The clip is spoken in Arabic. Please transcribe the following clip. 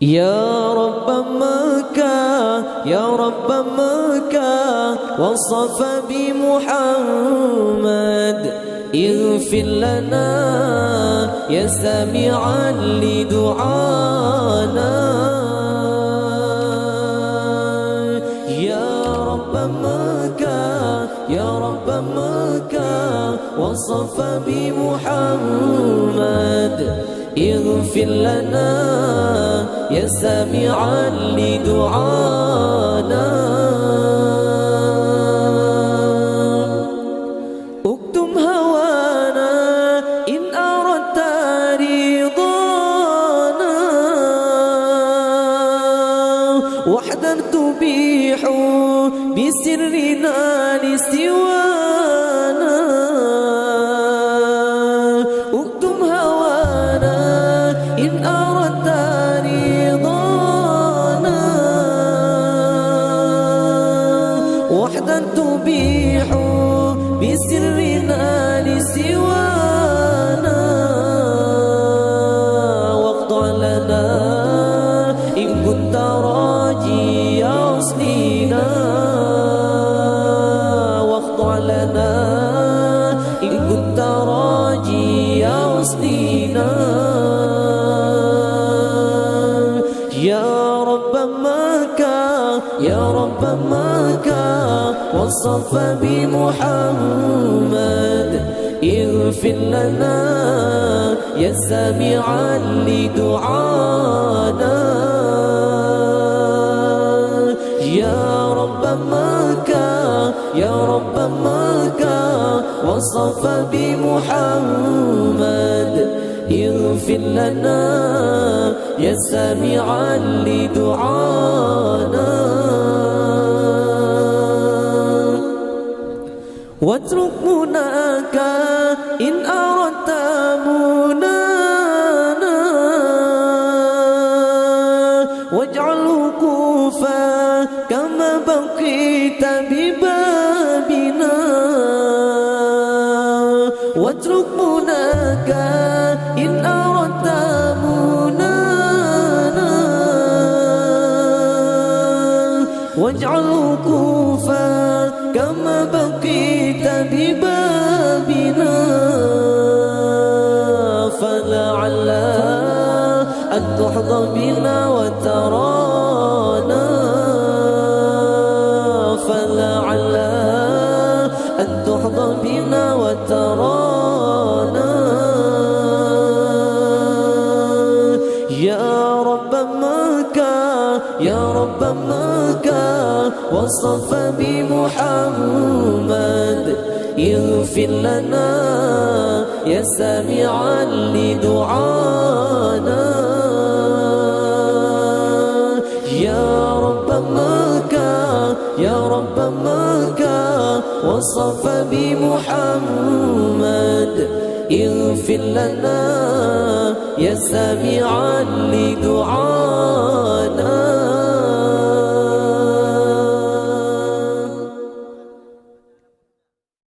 يا رب مكة يا رب مكة وصف بمحمد اغفر لنا يا سامعا لدعانا. يا رب مكة يا رب مكة وصف بمحمد اغفر لنا يا سامعا لدعانا. اكتم هوانا إن أردت رضانا وحدا تبيح بسرنا لسوانا. اكتم هوانا إن أردت رضانا وحدا تبيح بسرنا لسوانا. واخضع لنا إن كنت راجي أصلنا. واخضع لنا إن كنت راجي أصلنا. يا رب مكة يا رب مكة وصف بمحمد اغفر لنا يا سامعا لدعانا. يا رب مكة يا رب مكة وصف بمحمد اغفر لنا يا سامعا لدعانا. واترك مناك إن أردت منانا واجعل وقوفا كما بقيت ببابنا. واترك مناك إن أردت منانا واجعل وقوفا كما بقيت ببابنا. فلعل أن تحظى بنا وترانا. فلعل أن تحظى بنا وترانا. يا رب مكة يا رب مكة وصف بمحمد اغفر لنا يا سامعا لدعانا. يا رب مكة يا رب مكة وصف بمحمد اغفر لنا يا سامعا لدعانا.